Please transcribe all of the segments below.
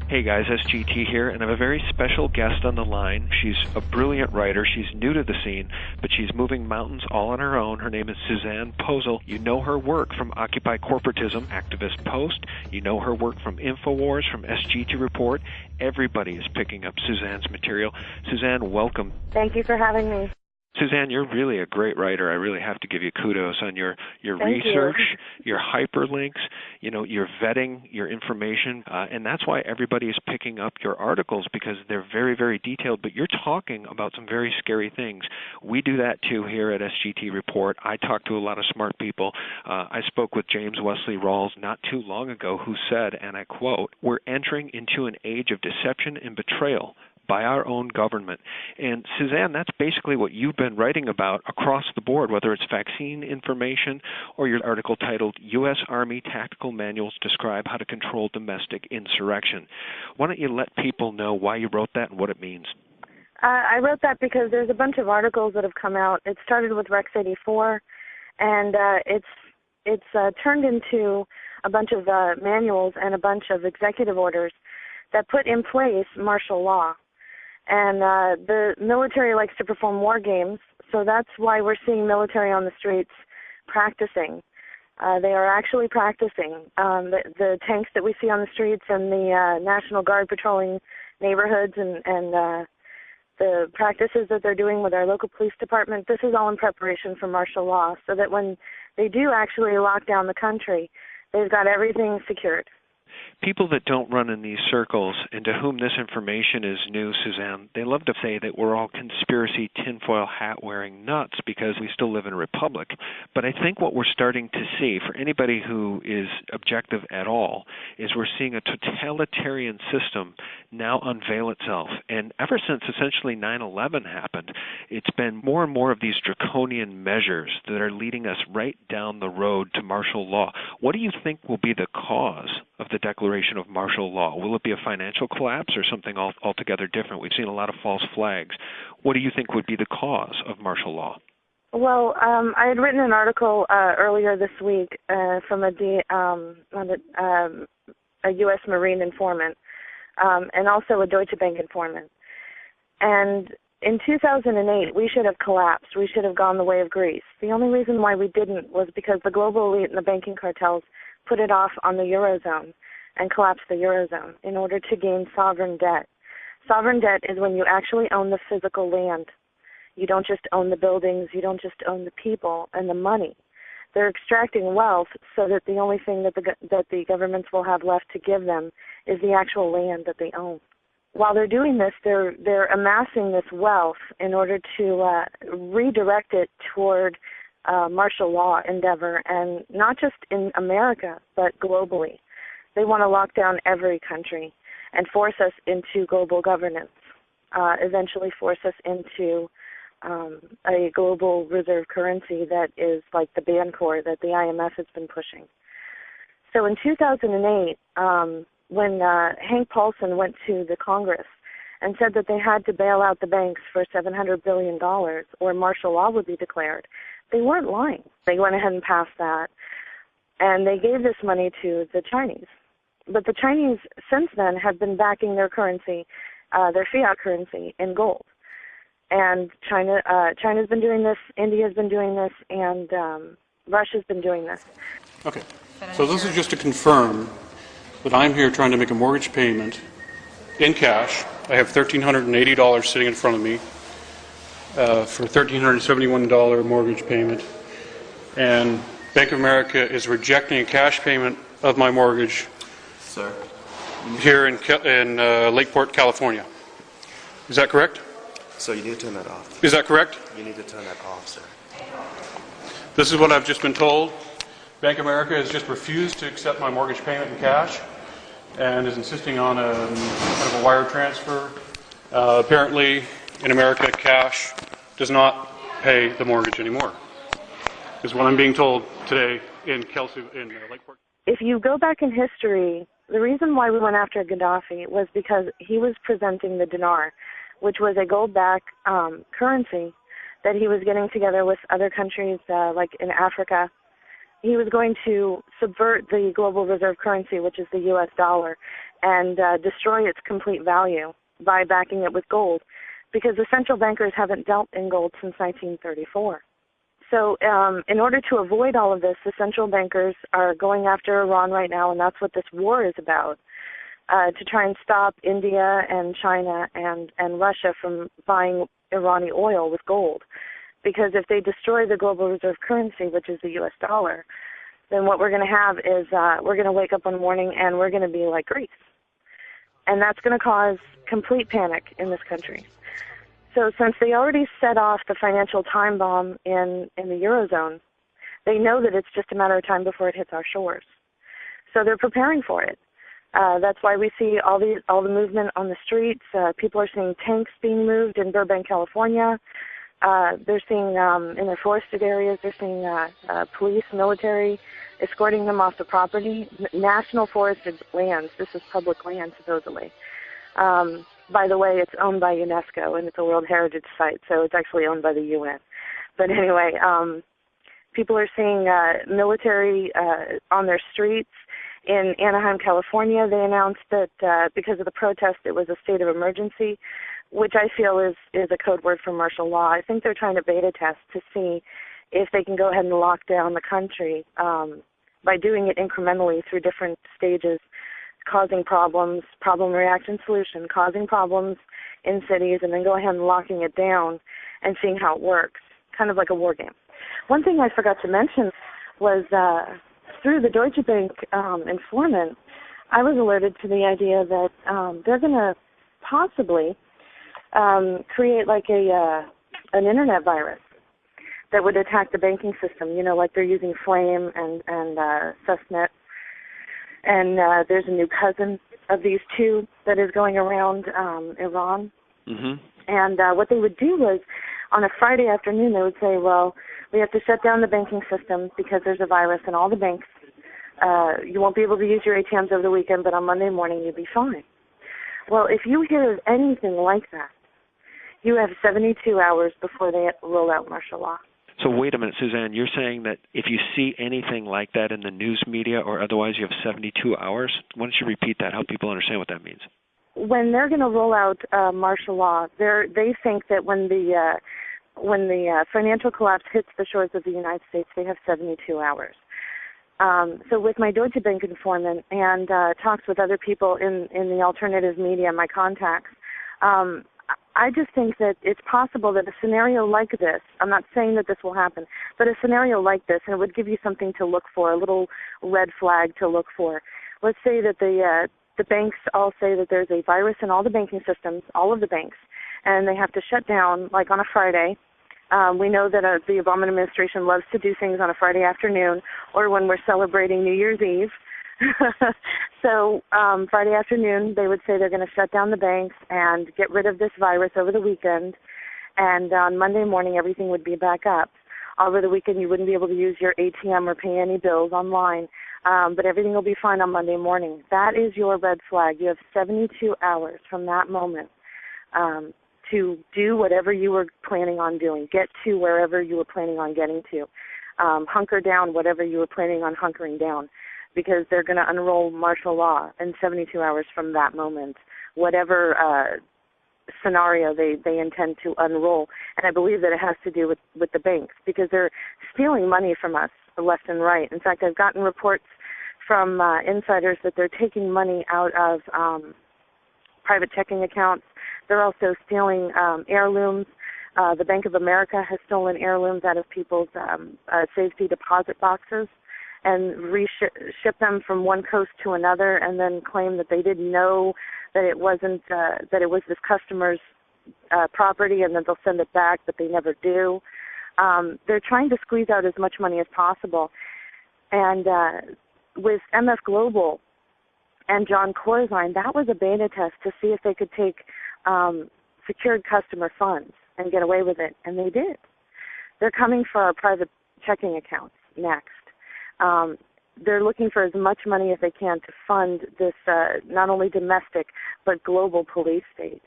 Hey guys, SGT here, and I have a very special guest on the line. She's a brilliant writer. She's new to the scene, but she's moving mountains all on her own. Her name is Suzanne Posel. You know her work from Occupy Corporatism, Activist Post. You know her work from InfoWars, from SGT Report. Everybody is picking up Suzanne's material. Suzanne, welcome. Thank you for having me. Suzanne, you're really a great writer. I really have to give you kudos on your research, your hyperlinks, your vetting, your information, and that's why everybody is picking up your articles, because they're very, very detailed, but you're talking about some very scary things. We do that too here at SGT Report. I talk to a lot of smart people. I spoke with James Wesley Rawls not too long ago, who said, and I quote, "We're entering into an age of deception and betrayal by our own government." And Suzanne, that's basically what you've been writing about across the board, whether it's vaccine information or your article titled U.S. Army Tactical Manuals Describe How to Control Domestic Insurrection. Why don't you let people know why you wrote that and what it means? I wrote that because there's a bunch of articles that have come out. It started with Rex 84, and it's turned into a bunch of manuals and a bunch of executive orders that put in place martial law. And the military likes to perform war games, so that's why we're seeing military on the streets practicing. They are actually practicing. The tanks that we see on the streets and the National Guard patrolling neighborhoods and the practices that they're doing with our local police department, this is all in preparation for martial law, so that when they do actually lock down the country, they've got everything secured. People that don't run in these circles and to whom this information is new, Suzanne, they love to say that we're all conspiracy tinfoil hat-wearing nuts because we still live in a republic. But I think what we're starting to see, for anybody who is objective at all, is we're seeing a totalitarian system now unveil itself. And ever since essentially 9/11 happened, it's been more and more of these draconian measures that are leading us right down the road to martial law. What do you think will be the cause of the declaration of martial law? Will it be a financial collapse or something altogether different? We've seen a lot of false flags. What do you think would be the cause of martial law? Well, I had written an article earlier this week from a U.S. Marine informant and also a Deutsche Bank informant. And in 2008, we should have collapsed. We should have gone the way of Greece. The only reason why we didn't was because the global elite and the banking cartels put it off on the Eurozone and collapsed the Eurozone in order to gain sovereign debt. Sovereign debt is when you actually own the physical land. You don't just own the buildings, you don't just own the people and the money. They're extracting wealth so that the only thing that the governments will have left to give them is the actual land that they own. While they're doing this, they're amassing this wealth in order to redirect it toward martial law endeavor, and not just in America, but globally. They want to lock down every country and force us into global governance, eventually force us into a global reserve currency that is like the Bancor that the IMF has been pushing. So in 2008, when Hank Paulson went to the Congress and said that they had to bail out the banks for $700 billion or martial law would be declared, they weren't lying. They went ahead and passed that, and they gave this money to the Chinese. But the Chinese, since then, have been backing their currency, their fiat currency, in gold. And China's been doing this, India's been doing this, and Russia's been doing this. Okay. So this is just to confirm that I'm here trying to make a mortgage payment in cash. I have $1,380 sitting in front of me. For a $1,371 mortgage payment, and Bank of America is rejecting a cash payment of my mortgage, sir, here in Lakeport, California. Is that correct? So you need to turn that off. Is that correct? You need to turn that off, sir. This is what I've just been told. Bank of America has just refused to accept my mortgage payment in cash and is insisting on a kind of a wire transfer. Apparently, in America, cash does not pay the mortgage anymore, is what I'm being told today in Lakeport. If you go back in history, the reason why we went after Gaddafi was because he was presenting the dinar, which was a gold-backed currency that he was getting together with other countries like in Africa. he was going to subvert the global reserve currency, which is the U.S. dollar, and destroy its complete value by backing it with gold, because the central bankers haven't dealt in gold since 1934. So in order to avoid all of this, the central bankers are going after Iran right now, and that's what this war is about, to try and stop India and China and Russia from buying Iranian oil with gold. Because if they destroy the global reserve currency, which is the U.S. dollar, then what we're going to have is we're going to wake up one morning and we're going to be like Greece. And that's going to cause complete panic in this country. So since they already set off the financial time bomb in the Eurozone, they know that it's just a matter of time before it hits our shores. So they're preparing for it. That's why we see all the movement on the streets. People are seeing tanks being moved in Burbank, California. They're seeing, in their forested areas, they're seeing police, military, escorting them off the property. National forested lands. This is public land, supposedly. By the way, it's owned by UNESCO, and it's a World Heritage Site, so it's actually owned by the UN. But anyway, people are seeing military on their streets. In Anaheim, California, they announced that because of the protest, it was a state of emergency, which I feel is a code word for martial law. I think they're trying to beta test to see if they can go ahead and lock down the country by doing it incrementally through different stages, causing problems, problem, reaction, solution, causing problems in cities, and then go ahead and locking it down and seeing how it works, kind of like a war game. One thing I forgot to mention was through the Deutsche Bank informant, I was alerted to the idea that they're going to possibly create like an internet virus that would attack the banking system, you know, like they're using Flame and Sussnet. And there's a new cousin of these two that is going around Iran. Mm-hmm. And what they would do was, on a Friday afternoon, they would say, well, we have to shut down the banking system because there's a virus in all the banks. You won't be able to use your ATMs over the weekend, but on Monday morning you'll be fine. Well, if you hear of anything like that, you have 72 hours before they roll out martial law. So wait a minute, Suzanne, you're saying that if you see anything like that in the news media or otherwise, you have 72 hours? Why don't you repeat that, help people understand what that means? When they're going to roll out martial law, they think that when the financial collapse hits the shores of the United States, they have 72 hours. So with my Deutsche Bank informant and talks with other people in the alternative media, my contacts, I just think that it's possible that a scenario like this, I'm not saying that this will happen, but a scenario like this, and it would give you something to look for, a little red flag to look for. Let's say that the banks all say that there's a virus in all the banking systems, all of the banks, and they have to shut down, like on a Friday. We know that the Obama administration loves to do things on a Friday afternoon or when we're celebrating New Year's Eve. So Friday afternoon, they would say they're going to shut down the banks and get rid of this virus over the weekend. And on Monday morning, everything would be back up. Over the weekend, you wouldn't be able to use your ATM or pay any bills online, but everything will be fine on Monday morning. That is your red flag. You have 72 hours from that moment to do whatever you were planning on doing, get to wherever you were planning on getting to, hunker down whatever you were planning on hunkering down, because they're going to unroll martial law in 72 hours from that moment, whatever scenario they intend to unroll. And I believe that it has to do with the banks, because they're stealing money from us left and right. In fact, I've gotten reports from insiders that they're taking money out of private checking accounts. They're also stealing heirlooms. The Bank of America has stolen heirlooms out of people's safety deposit boxes and ship them from one coast to another, and then claim that they didn't know that it wasn't that it was this customer's property, and then they'll send it back, but they never do. They're trying to squeeze out as much money as possible. And with MF Global and John Corzine, that was a beta test to see if they could take secured customer funds and get away with it, and they did. They're coming for our private checking accounts next. They're looking for as much money as they can to fund this not only domestic but global police state.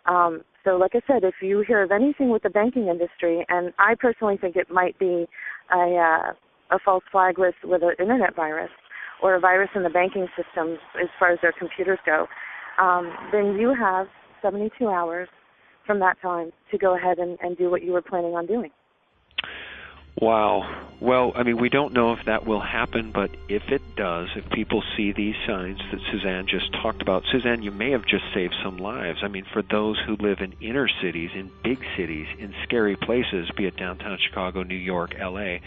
So like I said, if you hear of anything with the banking industry, and I personally think it might be a a false flag with an internet virus or a virus in the banking systems as far as their computers go, then you have 72 hours from that time to go ahead and do what you were planning on doing. Wow. Well, I mean, we don't know if that will happen, but if it does, if people see these signs that Suzanne just talked about, Suzanne, you may have just saved some lives. I mean, for those who live in inner cities, in big cities, in scary places, be it downtown Chicago, New York, L.A.,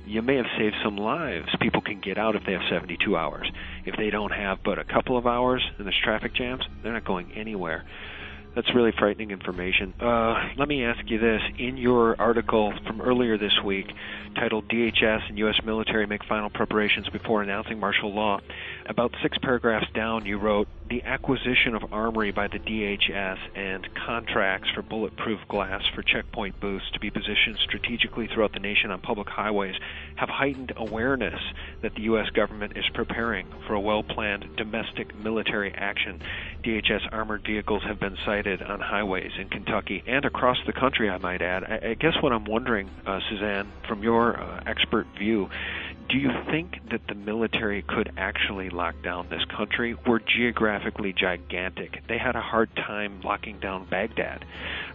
you may have saved some lives. People can get out if they have 72 hours. If they don't have but a couple of hours and there's traffic jams, they're not going anywhere. That's really frightening information. Let me ask you this. In your article from earlier this week, titled DHS and U.S. Military Make Final Preparations Before Announcing Martial Law, about 6 paragraphs down you wrote, the acquisition of armory by the DHS and contracts for bulletproof glass for checkpoint booths to be positioned strategically throughout the nation on public highways have heightened awareness that the U.S. government is preparing for a well-planned domestic military action. DHS armored vehicles have been sighted on highways in Kentucky and across the country, I might add. I guess what I'm wondering, Suzanne, from your expert view, do you think that the military could actually lock down this country? We're geographically gigantic. They had a hard time locking down Baghdad.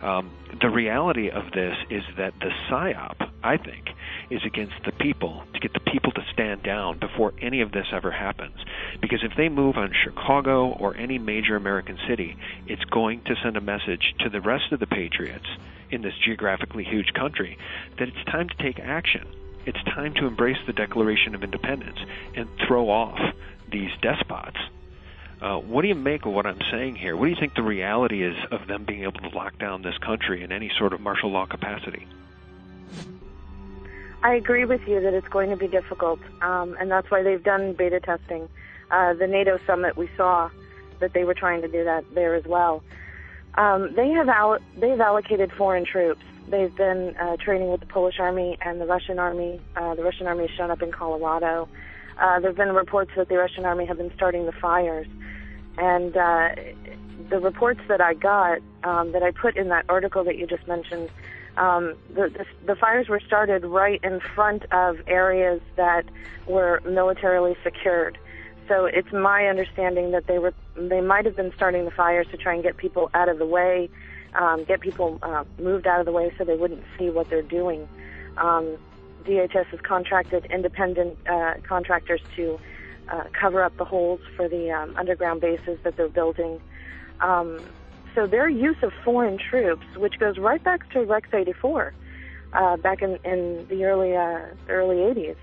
The reality of this is that the PSYOP, I think, is against the people, to get the people to stand down before any of this ever happens. Because if they move on Chicago or any major American city, it's going to send a message to the rest of the patriots in this geographically huge country that it's time to take action. It's time to embrace the Declaration of Independence and throw off these despots. What do you make of what I'm saying here? What do you think the reality is of them being able to lock down this country in any sort of martial law capacity? I agree with you that it's going to be difficult, and that's why they've done beta testing. The NATO summit, we saw that they were trying to do that there as well. They've allocated foreign troops. They've been training with the Polish army and the Russian army. The Russian army has shown up in Colorado. There have been reports that the Russian army have been starting the fires. And the reports that I got, that I put in that article that you just mentioned, the fires were started right in front of areas that were militarily secured. So it's my understanding that they might have been starting the fires to try and get people out of the way, get people moved out of the way so they wouldn't see what they're doing. DHS has contracted independent contractors to cover up the holes for the underground bases that they're building. So their use of foreign troops, which goes right back to Rex 84, back in the early 80s,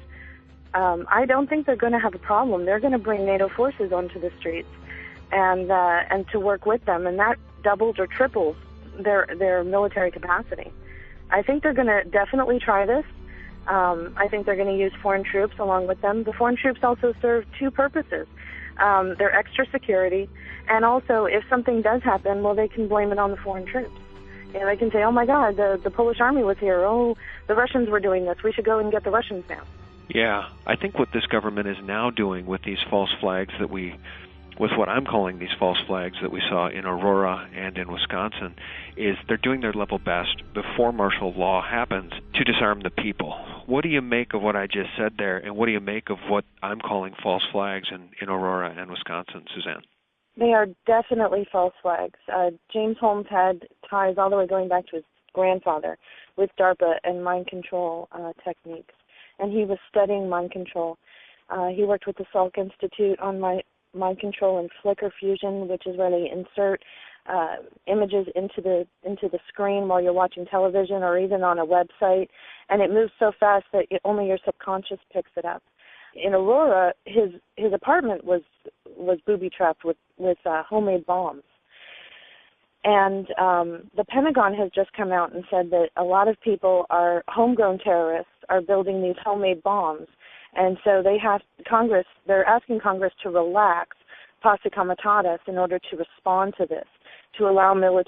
I don't think they're going to have a problem. They're going to bring NATO forces onto the streets and to work with them, and that doubles or triples their military capacity. I think they're going to definitely try this. I think they're going to use foreign troops along with them. The foreign troops also serve 2 purposes. They're extra security, and also if something does happen, well, they can blame it on the foreign troops. You know, they can say, oh my God, the Polish army was here. Oh, the Russians were doing this. We should go and get the Russians now. Yeah, I think what this government is now doing with these false flags with what I'm calling these false flags that we saw in Aurora and in Wisconsin, is they're doing their level best before martial law happens to disarm the people. What do you make of what I just said there, and what do you make of what I'm calling false flags in Aurora and Wisconsin, Suzanne? They are definitely false flags. James Holmes had ties all the way going back to his grandfather with DARPA and mind control techniques, and he was studying mind control. He worked with the Salk Institute on mind control and flicker fusion, which is where they insert images into the screen while you're watching television or even on a website, and it moves so fast that only your subconscious picks it up. In Aurora, his apartment was booby-trapped with homemade bombs. And the Pentagon has just come out and said that a lot of people homegrown terrorists are building these homemade bombs. And so they're asking Congress to relax posse comitatus in order to respond to this, to allow military